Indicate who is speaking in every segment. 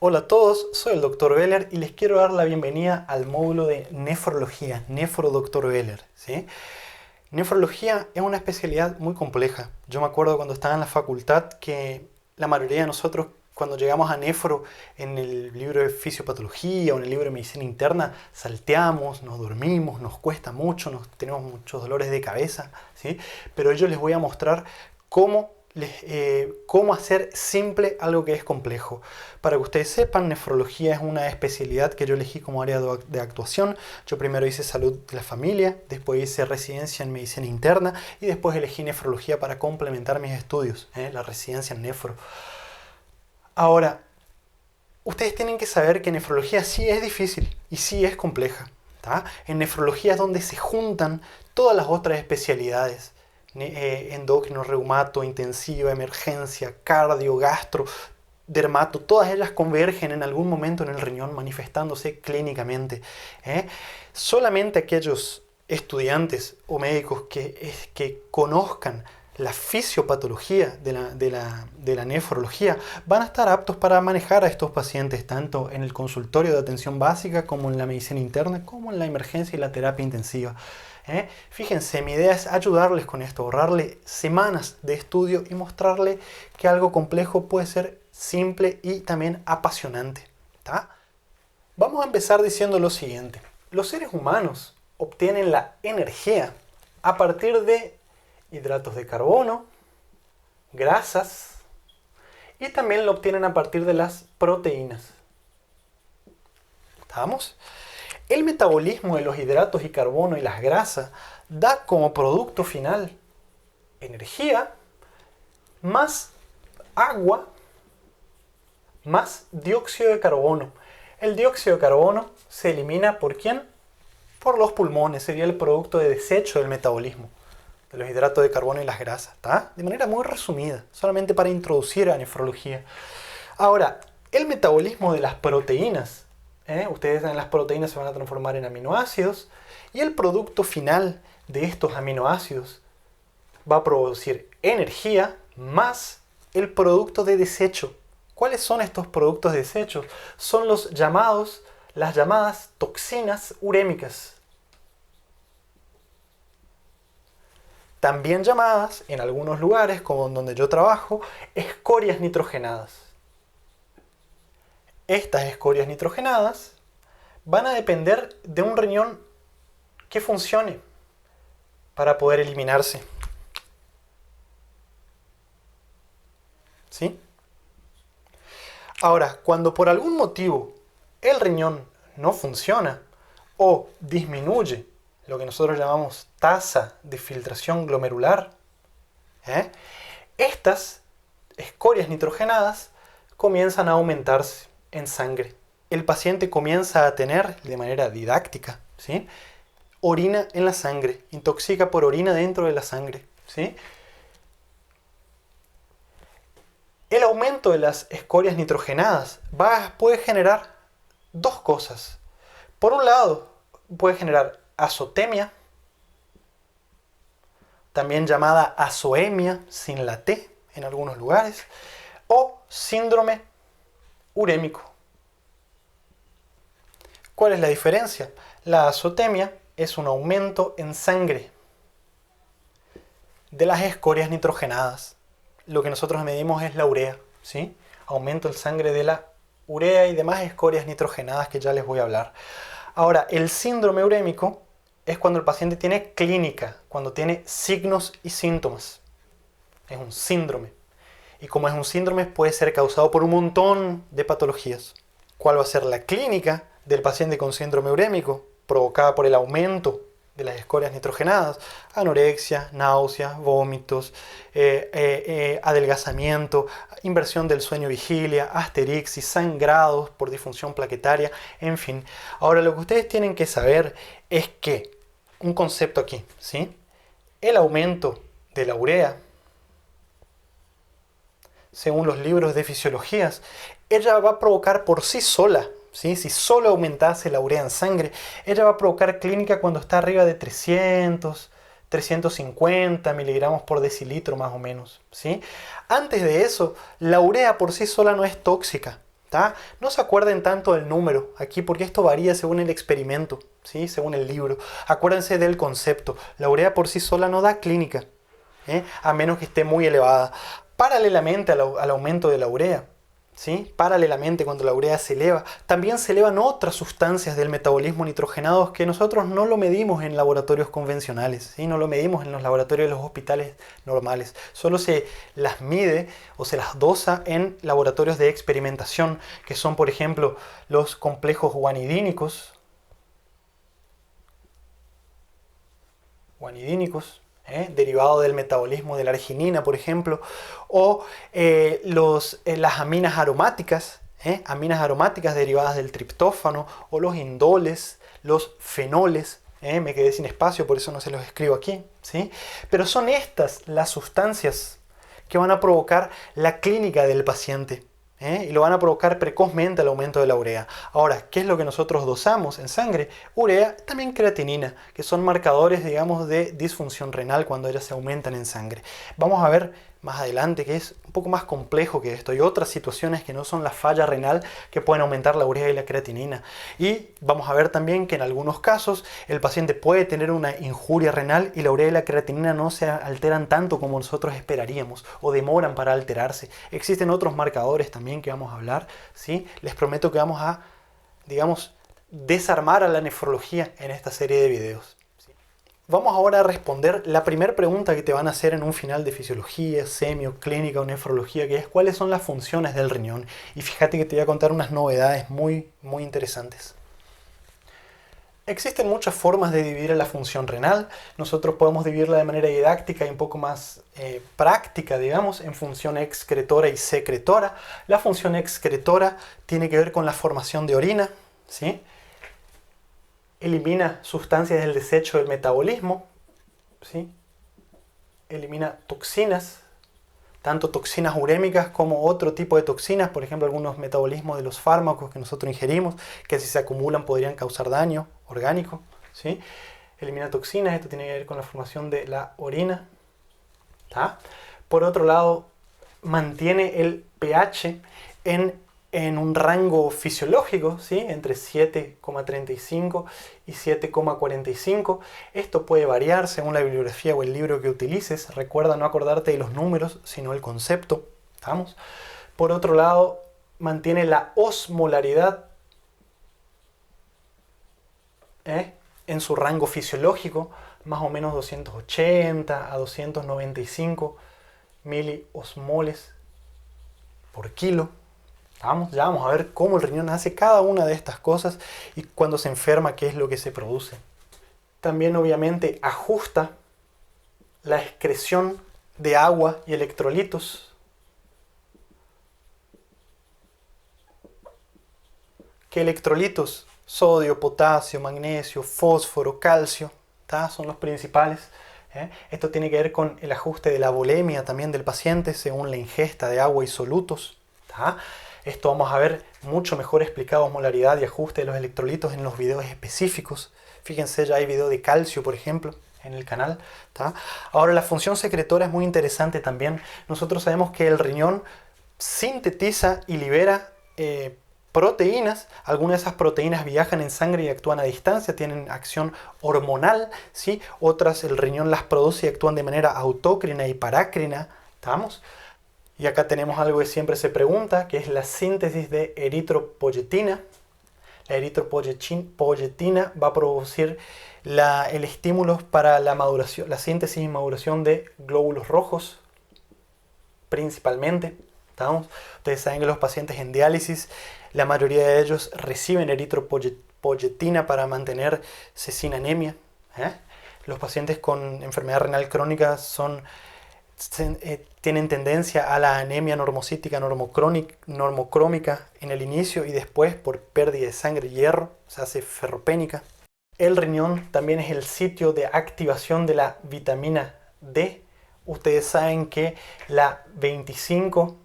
Speaker 1: Hola a todos, soy el Dr. Beller y les quiero dar la bienvenida al módulo de nefrología, Nefro-Dr. Beller, ¿sí? Nefrología es una especialidad muy compleja. Yo me acuerdo cuando estaba en la facultad que la mayoría de nosotros, cuando llegamos a nefro en el libro de fisiopatología o en el libro de medicina interna, salteamos, nos dormimos, nos cuesta mucho, tenemos muchos dolores de cabeza, ¿sí? Pero yo les voy a mostrar cómo hacer simple algo que es complejo. Para que ustedes sepan, nefrología es una especialidad que yo elegí como área de actuación. Yo primero hice salud de la familia, después hice residencia en medicina interna y después elegí nefrología para complementar mis estudios, la residencia en nefro. Ahora, ustedes tienen que saber que nefrología sí es difícil y sí es compleja, ¿tá? En nefrología es donde se juntan todas las otras especialidades. Endocrino, reumato, intensiva, emergencia, cardio, gastro, dermato, todas ellas convergen en algún momento en el riñón manifestándose clínicamente. Solamente aquellos estudiantes o médicos que conozcan la fisiopatología de la nefrología van a estar aptos para manejar a estos pacientes tanto en el consultorio de atención básica como en la medicina interna, como en la emergencia y la terapia intensiva. Fíjense, mi idea es ayudarles con esto, ahorrarle semanas de estudio y mostrarle que algo complejo puede ser simple y también apasionante, ¿tá? Vamos a empezar diciendo lo siguiente. Los seres humanos obtienen la energía a partir de hidratos de carbono, grasas y también lo obtienen a partir de las proteínas. ¿Estamos? El metabolismo de los hidratos y carbono y las grasas da como producto final energía más agua más dióxido de carbono. El dióxido de carbono se elimina ¿por quién? Por los pulmones, sería el producto de desecho del metabolismo de los hidratos de carbono y las grasas, ¿tá? De manera muy resumida, solamente para introducir a nefrología. Ahora, el metabolismo de las proteínas, ustedes saben, las proteínas se van a transformar en aminoácidos y el producto final de estos aminoácidos va a producir energía más el producto de desecho. ¿Cuáles son estos productos de desecho? Son las llamadas toxinas urémicas. También llamadas, en algunos lugares, como donde yo trabajo, escorias nitrogenadas. Estas escorias nitrogenadas van a depender de un riñón que funcione para poder eliminarse. ¿Sí? Ahora, cuando por algún motivo el riñón no funciona o disminuye lo que nosotros llamamos tasa de filtración glomerular, estas escorias nitrogenadas comienzan a aumentarse en sangre. El paciente comienza a tener, de manera didáctica, ¿sí?, orina en la sangre, intoxica por orina dentro de la sangre, ¿sí? El aumento de las escorias nitrogenadas puede generar dos cosas. Por un lado, puede generar azotemia, también llamada azoemia, sin la T en algunos lugares, o síndrome urémico. ¿Cuál es la diferencia? La azotemia es un aumento en sangre de las escorias nitrogenadas. Lo que nosotros medimos es la urea, ¿sí? Aumento en sangre de la urea y demás escorias nitrogenadas que ya les voy a hablar. Ahora, el síndrome urémico es cuando el paciente tiene clínica, cuando tiene signos y síntomas. Es un síndrome. Y como es un síndrome, puede ser causado por un montón de patologías. ¿Cuál va a ser la clínica del paciente con síndrome urémico? Provocada por el aumento de las escorias nitrogenadas: anorexia, náuseas, vómitos, adelgazamiento, inversión del sueño-vigilia, asterixis, sangrados por disfunción plaquetaria, en fin. Ahora, lo que ustedes tienen que saber es que, un concepto aquí, ¿sí?, el aumento de la urea, según los libros de fisiologías, ella va a provocar por sí sola, ¿sí?, si solo aumentase la urea en sangre, ella va a provocar clínica cuando está arriba de 350 miligramos por decilitro más o menos, ¿sí? Antes de eso, la urea por sí sola no es tóxica, ¿tá? No se acuerden tanto del número aquí porque esto varía según el experimento, ¿sí? Según el libro. Acuérdense del concepto. La urea por sí sola no da clínica, a menos que esté muy elevada. Paralelamente al aumento de la urea, ¿sí? Paralelamente cuando la urea se eleva, también se elevan otras sustancias del metabolismo nitrogenados que nosotros no lo medimos en laboratorios convencionales, ¿sí? No lo medimos en los laboratorios de los hospitales normales. Solo se las mide o se las dosa en laboratorios de experimentación, que son, por ejemplo, los complejos guanidínicos, derivado del metabolismo de la arginina, por ejemplo, o las aminas aromáticas derivadas del triptófano, o los indoles, los fenoles. Me quedé sin espacio, por eso no se los escribo aquí, ¿sí? Pero son estas las sustancias que van a provocar la clínica del paciente. Y lo van a provocar precozmente el aumento de la urea. Ahora, ¿qué es lo que nosotros dosamos en sangre? Urea, también creatinina, que son marcadores, digamos, de disfunción renal cuando ellas se aumentan en sangre. Vamos a ver más adelante que es un poco más complejo que esto. Hay otras situaciones que no son la falla renal que pueden aumentar la urea y la creatinina. Y vamos a ver también que en algunos casos el paciente puede tener una injuria renal y la urea y la creatinina no se alteran tanto como nosotros esperaríamos o demoran para alterarse. Existen otros marcadores también que vamos a hablar, ¿sí? Les prometo que vamos a, digamos, desarmar a la nefrología en esta serie de videos. Vamos ahora a responder la primera pregunta que te van a hacer en un final de fisiología, semio, clínica o nefrología, que es ¿cuáles son las funciones del riñón? Y fíjate que te voy a contar unas novedades muy interesantes. Existen muchas formas de dividir la función renal. Nosotros podemos dividirla de manera didáctica y un poco más práctica, digamos, en función excretora y secretora. La función excretora tiene que ver con la formación de orina, ¿sí? Elimina sustancias del desecho del metabolismo, ¿sí? Elimina toxinas, tanto toxinas urémicas como otro tipo de toxinas, por ejemplo, algunos metabolismos de los fármacos que nosotros ingerimos, que si se acumulan podrían causar daño orgánico, ¿sí? Elimina toxinas, esto tiene que ver con la formación de la orina, ¿tá? Por otro lado, mantiene el pH en un rango fisiológico, ¿sí? Entre 7,35 y 7,45. Esto puede variar según la bibliografía o el libro que utilices. Recuerda no acordarte de los números, sino el concepto. ¿Estamos? Por otro lado, mantiene la osmolaridad en su rango fisiológico, más o menos 280 a 295 miliosmoles por kilo. Ya vamos a ver cómo el riñón hace cada una de estas cosas y cuando se enferma qué es lo que se produce. También obviamente ajusta la excreción de agua y electrolitos. ¿Qué electrolitos? Sodio, potasio, magnesio, fósforo, calcio, son los principales. Esto tiene que ver con el ajuste de la volemia también del paciente según la ingesta de agua y solutos. Esto vamos a ver mucho mejor explicado, osmolaridad y ajuste de los electrolitos en los videos específicos. Fíjense, ya hay video de calcio, por ejemplo, en el canal. Ahora, la función secretora es muy interesante también. Nosotros sabemos que el riñón sintetiza y libera proteínas. Algunas de esas proteínas viajan en sangre y actúan a distancia, tienen acción hormonal, ¿sí? Otras el riñón las produce y actúan de manera autócrina y parácrina. ¿Estamos? Y acá tenemos algo que siempre se pregunta, que es la síntesis de eritropoyetina. La eritropoyetina va a producir el estímulo para la maduración, la síntesis y maduración de glóbulos rojos, principalmente. ¿Estamos? Ustedes saben que los pacientes en diálisis, la mayoría de ellos reciben eritropoyetina para mantenerse sin anemia. Los pacientes con enfermedad renal crónica tienen tendencia a la anemia normocítica normocrómica en el inicio y después por pérdida de sangre y hierro, se hace ferropénica. El riñón también es el sitio de activación de la vitamina D. Ustedes saben que la 25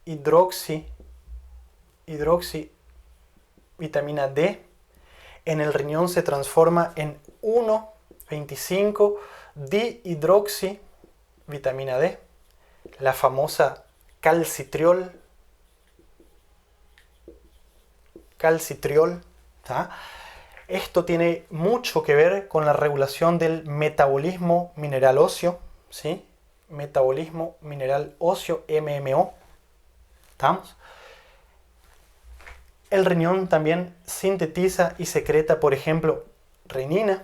Speaker 1: hidroxi vitamina D en el riñón se transforma en 1,25 dihidroxi vitamina D, la famosa calcitriol, calcitriol. ¿Tá? Esto tiene mucho que ver con la regulación del metabolismo mineral óseo, ¿sí? Metabolismo mineral óseo, MMO. ¿Estamos? El riñón también sintetiza y secreta, por ejemplo, renina.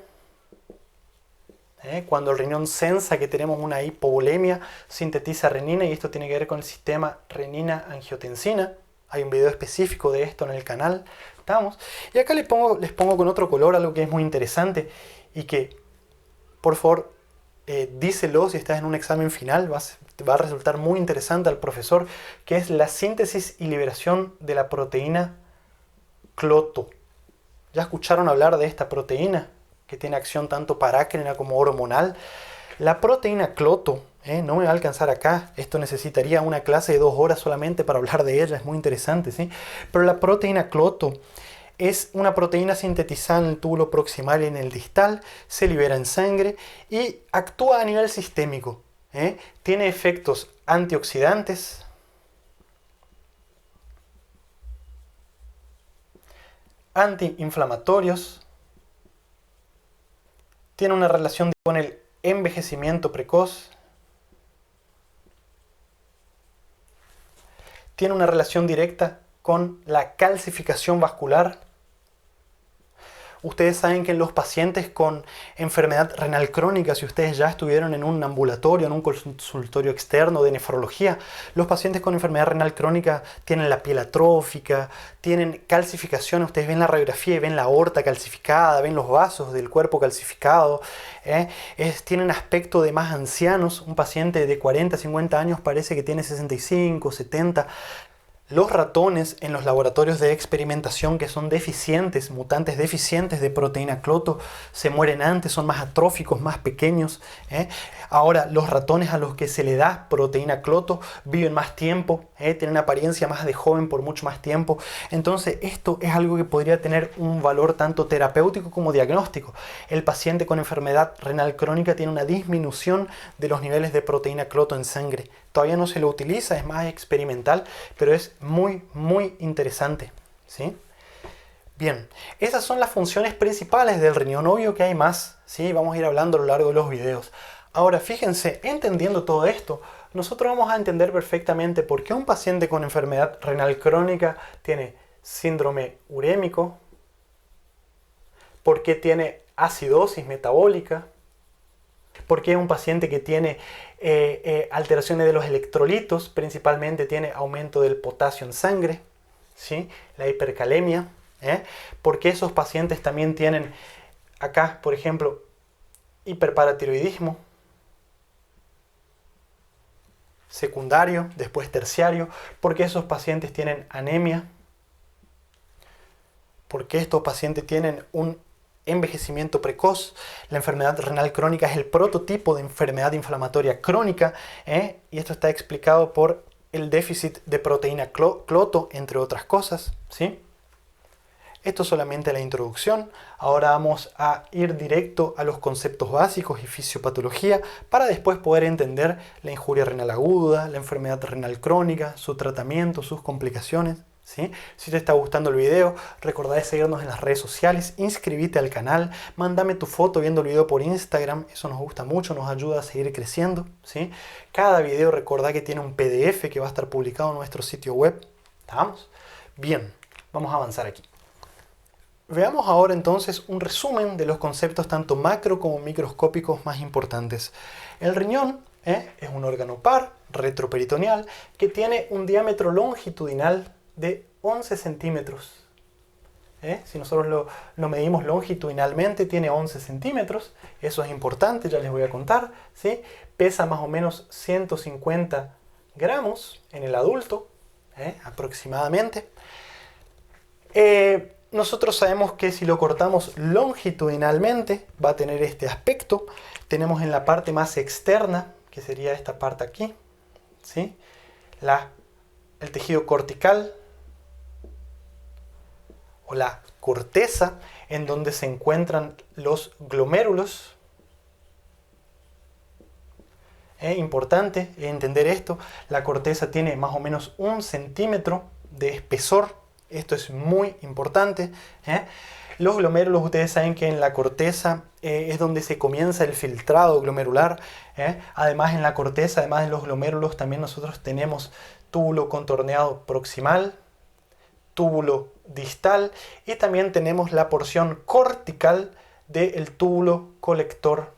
Speaker 1: Cuando el riñón sensa que tenemos una hipovolemia, sintetiza renina, y esto tiene que ver con el sistema renina-angiotensina. Hay un video específico de esto en el canal. ¿Estamos? Y acá les pongo con otro color algo que es muy interesante y que, por favor, díselo si estás en un examen final, va a resultar muy interesante al profesor, que es la síntesis y liberación de la proteína cloto. ¿Ya escucharon hablar de esta proteína que tiene acción tanto parácrina como hormonal? La proteína cloto, no me va a alcanzar acá, esto necesitaría una clase de 2 horas solamente para hablar de ella, es muy interesante, ¿sí? Pero la proteína cloto es una proteína sintetizada en el túbulo proximal y en el distal, se libera en sangre y actúa a nivel sistémico. Tiene efectos antioxidantes, antiinflamatorios, tiene una relación con el envejecimiento precoz, tiene una relación directa con la calcificación vascular. Ustedes saben que en los pacientes con enfermedad renal crónica, si ustedes ya estuvieron en un ambulatorio, en un consultorio externo de nefrología, los pacientes con enfermedad renal crónica tienen la piel atrófica, tienen calcificación. Ustedes ven la radiografía y ven la aorta calcificada, ven los vasos del cuerpo calcificado. Tienen aspecto de más ancianos. Un paciente de 40, 50 años parece que tiene 65, 70. Los ratones en los laboratorios de experimentación que son deficientes, mutantes deficientes de proteína cloto, se mueren antes, son más atróficos, más pequeños. Ahora, los ratones a los que se le da proteína cloto viven más tiempo, tienen apariencia más de joven por mucho más tiempo. Entonces, esto es algo que podría tener un valor tanto terapéutico como diagnóstico. El paciente con enfermedad renal crónica tiene una disminución de los niveles de proteína cloto en sangre. Todavía no se lo utiliza, es más experimental, pero es muy, muy interesante, ¿sí? Bien, esas son las funciones principales del riñón. Obvio que hay más, ¿sí? Vamos a ir hablando a lo largo de los videos. Ahora, fíjense, entendiendo todo esto, nosotros vamos a entender perfectamente por qué un paciente con enfermedad renal crónica tiene síndrome urémico, por qué tiene acidosis metabólica, por qué un paciente que tiene alteraciones de los electrolitos, principalmente tiene aumento del potasio en sangre, ¿sí? La hipercalemia, porque esos pacientes también tienen acá, por ejemplo, hiperparatiroidismo secundario, después terciario, porque esos pacientes tienen anemia, porque estos pacientes tienen un envejecimiento precoz. La enfermedad renal crónica es el prototipo de enfermedad inflamatoria crónica, y esto está explicado por el déficit de proteína cloto, entre otras cosas, ¿sí? Esto es solamente la introducción. Ahora vamos a ir directo a los conceptos básicos y fisiopatología para después poder entender la injuria renal aguda, la enfermedad renal crónica, su tratamiento, sus complicaciones, ¿sí? Si te está gustando el video, recordá de seguirnos en las redes sociales, inscribite al canal, mándame tu foto viendo el video por Instagram, eso nos gusta mucho, nos ayuda a seguir creciendo, ¿sí? Cada video recordá que tiene un PDF que va a estar publicado en nuestro sitio web. ¿Estamos? Bien, vamos a avanzar aquí. Veamos ahora entonces un resumen de los conceptos tanto macro como microscópicos más importantes. El riñón es un órgano par, retroperitoneal, que tiene un diámetro longitudinal de 11 centímetros. Si nosotros lo medimos longitudinalmente, tiene 11 centímetros. Eso es importante, ya les voy a contar, ¿sí? Pesa más o menos 150 gramos en el adulto, aproximadamente. Nosotros sabemos que si lo cortamos longitudinalmente va a tener este aspecto. Tenemos en la parte más externa, que sería esta parte aquí, ¿sí? El tejido cortical o la corteza, en donde se encuentran los glomérulos. Es importante entender esto. La corteza tiene más o menos 1 centímetro de espesor, Esto es muy importante. Los glomérulos, ustedes saben que en la corteza es donde se comienza el filtrado glomerular. Además, en la corteza, además de los glomérulos, también nosotros tenemos túbulo contorneado proximal, túbulo distal y también tenemos la porción cortical del túbulo colector.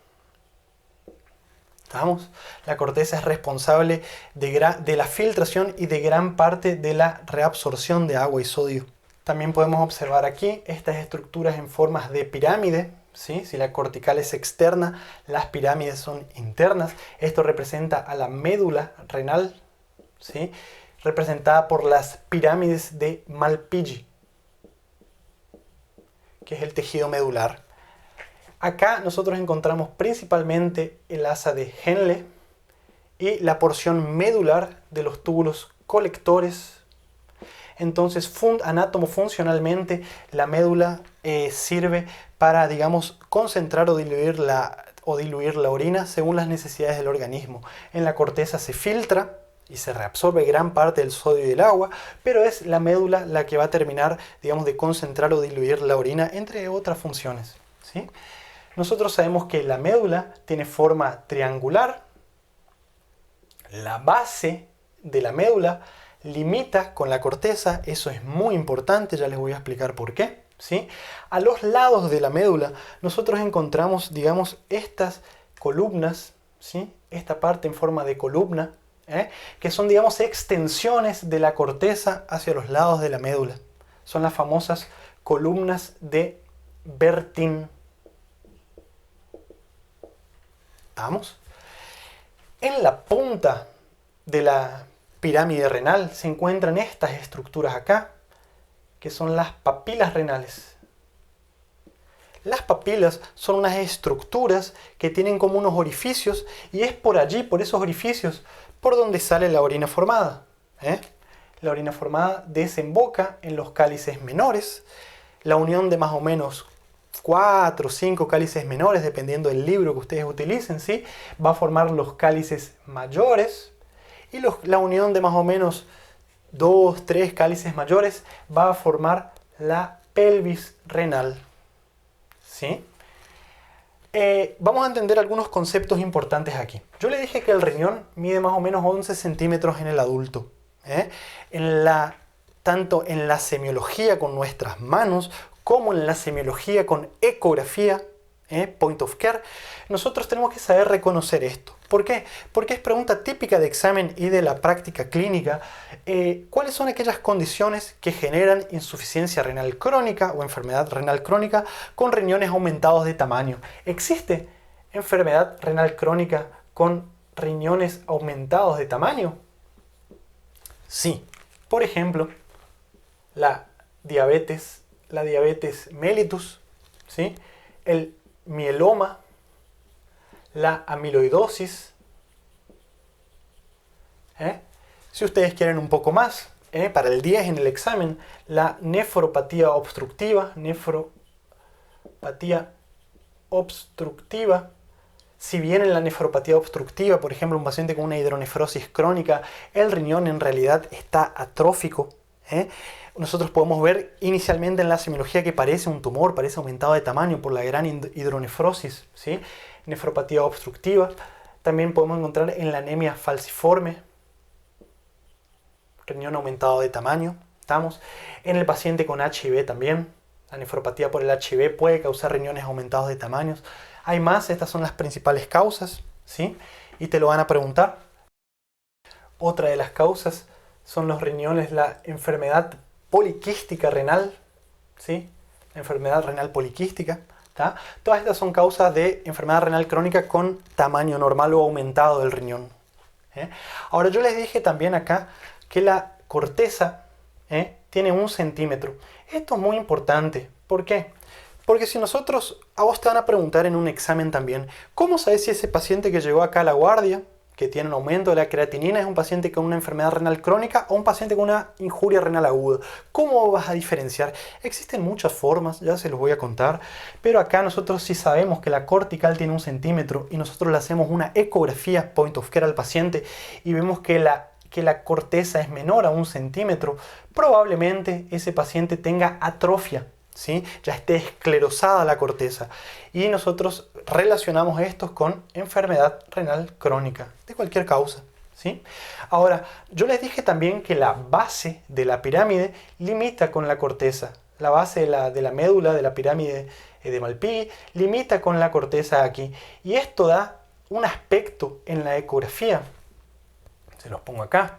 Speaker 1: ¿Estamos? La corteza es responsable de la filtración y de gran parte de la reabsorción de agua y sodio. También podemos observar aquí estas estructuras en formas de pirámide. ¿Sí? Si la cortical es externa, las pirámides son internas. Esto representa a la médula renal, ¿sí? Representada por las pirámides de Malpighi, que es el tejido medular. Acá nosotros encontramos principalmente el asa de Henle y la porción medular de los túbulos colectores. Entonces, anátomo-funcionalmente, la médula sirve para, digamos, concentrar o diluir la orina según las necesidades del organismo. En la corteza se filtra y se reabsorbe gran parte del sodio y del agua, pero es la médula la que va a terminar, digamos, de concentrar o diluir la orina, entre otras funciones, ¿sí? Nosotros sabemos que la médula tiene forma triangular. La base de la médula limita con la corteza, eso es muy importante, ya les voy a explicar por qué, ¿sí? A los lados de la médula nosotros encontramos, digamos, estas columnas, ¿sí? Esta parte en forma de columna, que son, digamos, extensiones de la corteza hacia los lados de la médula. Son las famosas columnas de Bertin. ¿Estamos? En la punta de la pirámide renal se encuentran estas estructuras acá, que son las papilas renales. Las papilas son unas estructuras que tienen como unos orificios y es por allí, por esos orificios, por donde sale la orina formada. La orina formada desemboca en los cálices menores. La unión de más o menos 4 o 5 cálices menores, dependiendo del libro que ustedes utilicen, ¿sí? Va a formar los cálices mayores. Y la unión de más o menos 2, 3 cálices mayores va a formar la pelvis renal. ¿Sí? Vamos a entender algunos conceptos importantes aquí. Yo le dije que el riñón mide más o menos 11 centímetros en el adulto. Tanto en la semiología con nuestras manos como en la semiología con ecografía, point of care, nosotros tenemos que saber reconocer esto. ¿Por qué? Porque es pregunta típica de examen y de la práctica clínica. ¿Cuáles son aquellas condiciones que generan insuficiencia renal crónica o enfermedad renal crónica con riñones aumentados de tamaño? ¿Existe enfermedad renal crónica con riñones aumentados de tamaño? Sí. Por ejemplo, la diabetes mellitus, ¿sí? El mieloma, la amiloidosis. Si ustedes quieren un poco más, para el 10 en el examen, la nefropatía obstructiva, Si bien en la nefropatía obstructiva, por ejemplo, un paciente con una hidronefrosis crónica, el riñón en realidad está atrófico, nosotros podemos ver inicialmente en la semiología que parece un tumor, parece aumentado de tamaño por la gran hidronefrosis, ¿sí? Nefropatía obstructiva. También podemos encontrar en la anemia falciforme, riñón aumentado de tamaño. ¿Estamos? En el paciente con HIV también, la nefropatía por el HIV puede causar riñones aumentados de tamaños. Hay más, estas son las principales causas, ¿sí? Y te lo van a preguntar. Otra de las causas son los riñones, la enfermedad poliquística renal, ¿sí? La enfermedad renal poliquística, ¿tá? Todas estas son causas de enfermedad renal crónica con tamaño normal o aumentado del riñón. Ahora yo les dije también acá que la corteza tiene 1 centímetro. Esto es muy importante. ¿Por qué? Porque si a vos te van a preguntar en un examen también, ¿cómo sabes si ese paciente que llegó acá a la guardia, que tiene un aumento de la creatinina, es un paciente con una enfermedad renal crónica o un paciente con una injuria renal aguda? ¿Cómo vas a diferenciar? Existen muchas formas, ya se los voy a contar, pero acá nosotros sí sabemos que la cortical tiene 1 centímetro y nosotros le hacemos una ecografía point of care al paciente y vemos que la que la corteza es menor a 1 centímetro, probablemente ese paciente tenga atrofia, ¿sí? Ya esté esclerosada la corteza. Y nosotros relacionamos esto con enfermedad renal crónica, de cualquier causa, ¿sí? Ahora, yo les dije también que la base de la pirámide limita con la corteza. La base de la médula de la pirámide de Malpighi limita con la corteza aquí. Y esto da un aspecto en la ecografía, se los pongo acá,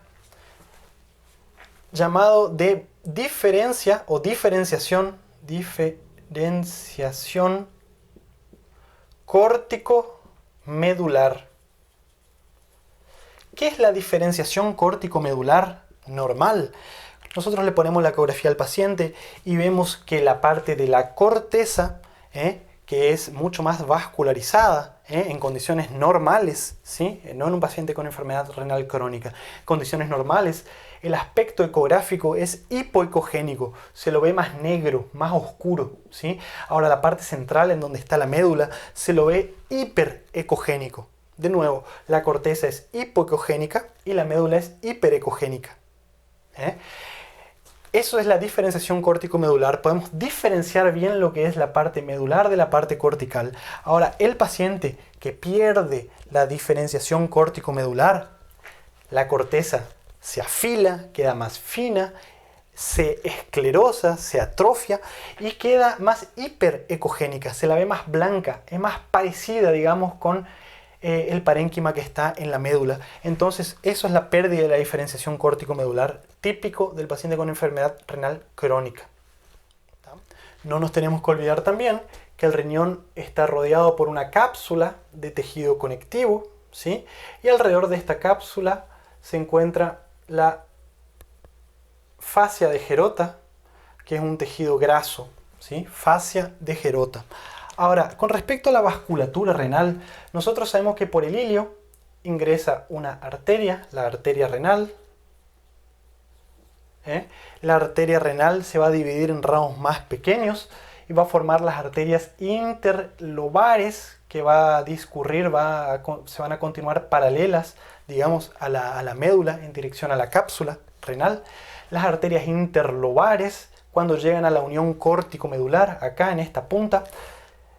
Speaker 1: llamado de diferencia o diferenciación córtico-medular. ¿Qué es la diferenciación córtico-medular normal? Nosotros le ponemos la ecografía al paciente y vemos que la parte de la corteza, que es mucho más vascularizada, en condiciones normales, ¿sí? No en un paciente con enfermedad renal crónica, en condiciones normales, el aspecto ecográfico es hipoecogénico, se lo ve más negro, más oscuro, ¿sí? Ahora la parte central, en donde está la médula, se lo ve hiperecogénico. De nuevo, la corteza es hipoecogénica y la médula es hiperecogénica. Eso es la diferenciación córtico-medular. Podemos diferenciar bien lo que es la parte medular de la parte cortical. Ahora, el paciente que pierde la diferenciación córtico-medular, la corteza se afila, queda más fina, se esclerosa, se atrofia y queda más hiperecogénica, se la ve más blanca, es más parecida, digamos, con el parénquima que está en la médula. Entonces, eso es la pérdida de la diferenciación córtico-medular típico del paciente con enfermedad renal crónica. No nos tenemos que olvidar también que el riñón está rodeado por una cápsula de tejido conectivo, ¿sí? Y alrededor de esta cápsula se encuentra la fascia de Gerota, que es un tejido graso, ¿sí? Fascia de Gerota. Ahora, con respecto a la vasculatura renal, nosotros sabemos que por el ilio ingresa una arteria, la arteria renal. La arteria renal se va a dividir en ramos más pequeños y va a formar las arterias interlobares que va a discurrir, se van a continuar paralelas, digamos, a la médula en dirección a la cápsula renal. Las arterias interlobares, cuando llegan a la unión córtico-medular, acá en esta punta,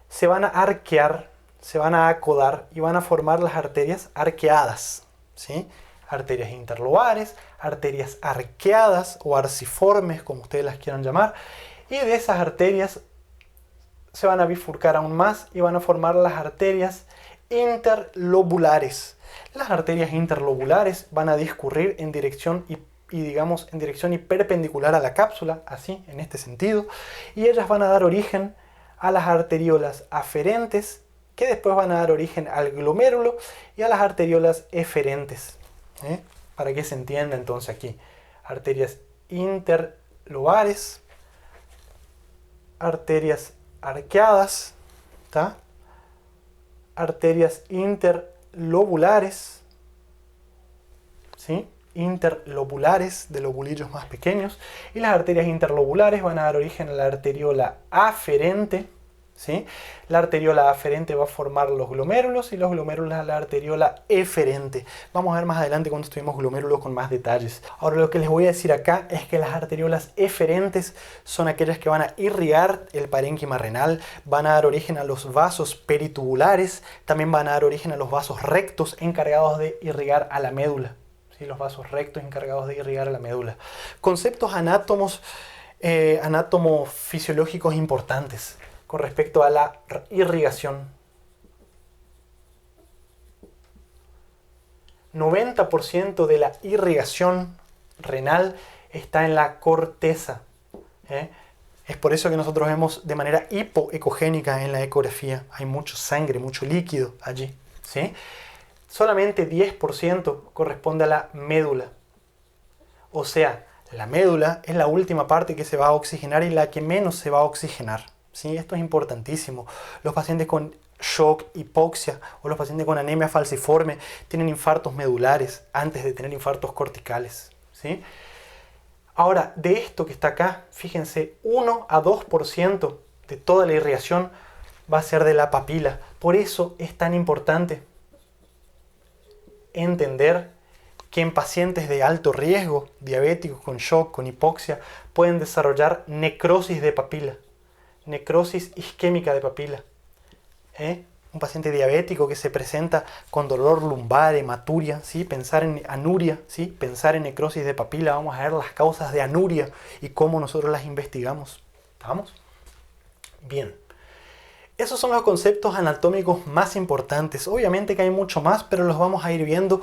Speaker 1: se van a arquear, se van a acodar y van a formar las arterias arqueadas, ¿sí? Arterias interlobares, arterias arqueadas o arciformes, como ustedes las quieran llamar, y de esas arterias se van a bifurcar aún más y van a formar las arterias interlobulares. Las arterias interlobulares van a discurrir en dirección digamos en dirección y perpendicular a la cápsula, así, en este sentido, y ellas van a dar origen a las arteriolas aferentes, que después van a dar origen al glomérulo y a las arteriolas eferentes. Para que se entienda entonces aquí, arterias interlobares, arterias arqueadas, ¿tá? Arterias interlobulares, ¿sí? Interlobulares, de lobulillos más pequeños, y las arterias interlobulares van a dar origen a la arteriola aferente, ¿sí? La arteriola aferente va a formar los glomérulos y los glomérulos a la arteriola eferente. Vamos a ver más adelante cuando estudiemos glomérulos con más detalles. Ahora, lo que les voy a decir acá es que las arteriolas eferentes son aquellas que van a irrigar el parénquima renal, van a dar origen a los vasos peritubulares, también van a dar origen a los vasos rectos encargados de irrigar a la médula. ¿Sí? Los vasos rectos encargados de irrigar a la médula. Conceptos anatomofisiológicos importantes con respecto a la irrigación. 90% de la irrigación renal está en la corteza. Es por eso que nosotros vemos de manera hipoecogénica en la ecografía. Hay mucha sangre, mucho líquido allí, ¿sí? Solamente 10% corresponde a la médula. O sea, la médula es la última parte que se va a oxigenar y la que menos se va a oxigenar, ¿sí? Esto es importantísimo. Los pacientes con shock, hipoxia o los pacientes con anemia falciforme tienen infartos medulares antes de tener infartos corticales, ¿sí? Ahora, de esto que está acá, fíjense, 1 a 2% de toda la irrigación va a ser de la papila. Por eso es tan importante entender que en pacientes de alto riesgo, diabéticos con shock, con hipoxia, pueden desarrollar necrosis de papila, necrosis isquémica de papila. Un paciente diabético que se presenta con dolor lumbar, hematuria, ¿sí? Pensar en anuria, ¿sí? Pensar en necrosis de papila, vamos a ver las causas de anuria y cómo nosotros las investigamos. ¿Vamos? Bien. Esos son los conceptos anatómicos más importantes. Obviamente que hay mucho más, pero los vamos a ir viendo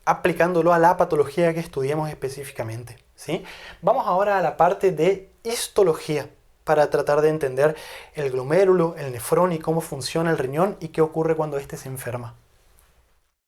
Speaker 1: aplicándolo a la patología que estudiemos específicamente, ¿sí? Vamos ahora a la parte de histología para tratar de entender el glomérulo, el nefrón y cómo funciona el riñón y qué ocurre cuando éste se enferma.